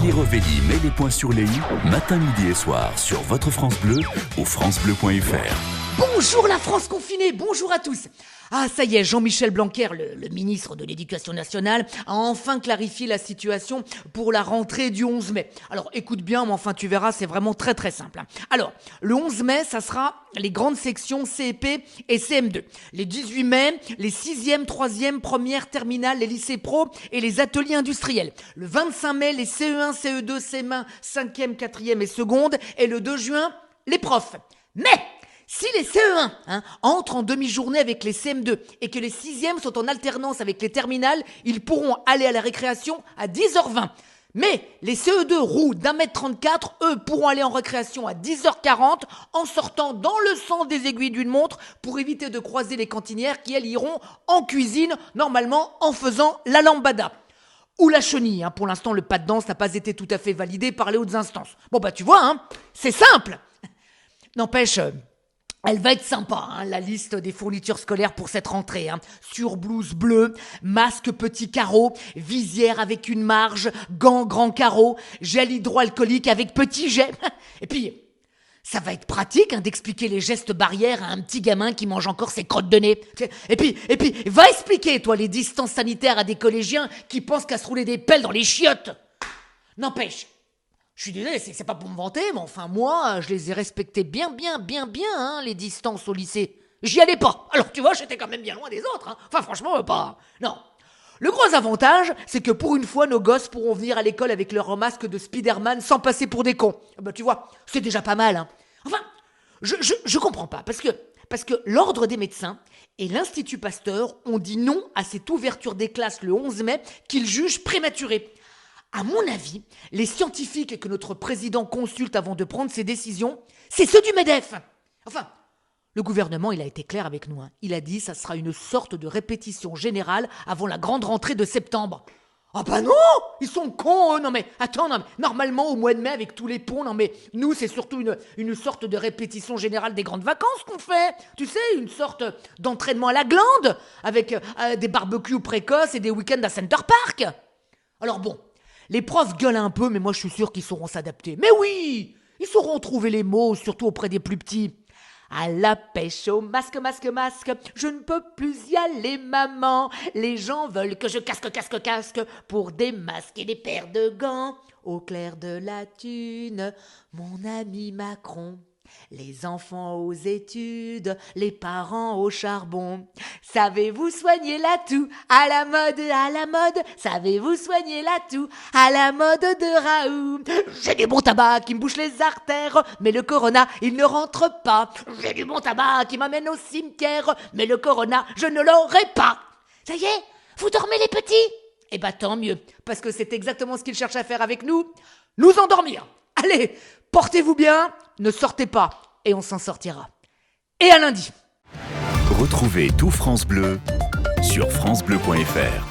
Thierry Revelli met les points sur les i, matin, midi et soir, sur votre France Bleu ou francebleu.fr. Bonjour la France confinée, bonjour à tous. Ah ça y est, Jean-Michel Blanquer, le ministre de l'Éducation nationale, a enfin clarifié la situation pour la rentrée du 11 mai. Alors écoute bien, mais enfin tu verras, c'est vraiment très très simple. Alors, le 11 mai, ça sera les grandes sections CEP et CM2. Les 18 mai, les 6e, 3e, 1ère, terminale, les lycées pro et les ateliers industriels. Le 25 mai, les CE1, CE2, CM1, 5e, 4e et seconde. Et le 2 juin, les profs. Mais si les CE1 entrent en demi-journée avec les CM2 et que les 6e sont en alternance avec les terminales, ils pourront aller à la récréation à 10h20. Mais les CE2 roux d'1m34, eux, pourront aller en récréation à 10h40 en sortant dans le sens des aiguilles d'une montre pour éviter de croiser les cantinières qui, elles, iront en cuisine, normalement en faisant la lambada. Ou la chenille, pour l'instant le pas de danse n'a pas été tout à fait validé par les hautes instances. Bon bah tu vois, c'est simple. N'empêche, elle va être sympa, la liste des fournitures scolaires pour cette rentrée. Surblouse bleue, masque petit carreau, visière avec une marge, gants grand carreau, gel hydroalcoolique avec petit jet. Et puis, ça va être pratique d'expliquer les gestes barrières à un petit gamin qui mange encore ses crottes de nez. Et puis, va expliquer, toi, les distances sanitaires à des collégiens qui pensent qu'à se rouler des pelles dans les chiottes. N'empêche, je suis désolé, c'est pas pour me vanter, mais enfin moi, je les ai respectés bien, les distances au lycée. J'y allais pas. Alors tu vois, j'étais quand même bien loin des autres. Enfin franchement, pas. Non. Le gros avantage, c'est que pour une fois, nos gosses pourront venir à l'école avec leur masque de Spider-Man sans passer pour des cons. Bah tu vois, c'est déjà pas mal. Enfin, je comprends pas, parce que l'Ordre des médecins et l'Institut Pasteur ont dit non à cette ouverture des classes le 11 mai qu'ils jugent prématurée. À mon avis, les scientifiques que notre président consulte avant de prendre ses décisions, c'est ceux du MEDEF. Enfin, le gouvernement, il a été clair avec nous. Il a dit que ça sera une sorte de répétition générale avant la grande rentrée de septembre. Ah bah non, ils sont cons eux. Non mais attends, normalement au mois de mai avec tous les ponts, nous c'est surtout une sorte de répétition générale des grandes vacances qu'on fait. Tu sais, une sorte d'entraînement à la glande avec des barbecues précoces et des week-ends à Center Park. Alors bon, les profs gueulent un peu, mais moi je suis sûr qu'ils sauront s'adapter. Mais oui, ils sauront trouver les mots, surtout auprès des plus petits. À la pêche au masque, je ne peux plus y aller, maman. Les gens veulent que je casque pour des masques et des paires de gants. Au clair de la thune, mon ami Macron. Les enfants aux études, les parents au charbon. Savez-vous soigner la toux à la mode? Savez-vous soigner la toux à la mode de Raoult? J'ai du bon tabac qui me bouche les artères, mais le corona, il ne rentre pas. J'ai du bon tabac qui m'amène au cimetière, mais le corona, je ne l'aurai pas. Ça y est, vous dormez les petits? Eh ben tant mieux, parce que c'est exactement ce qu'ils cherchent à faire avec nous endormir. Allez, portez-vous bien, ne sortez pas, et on s'en sortira. Et à lundi. Retrouvez tout France Bleu sur francebleu.fr.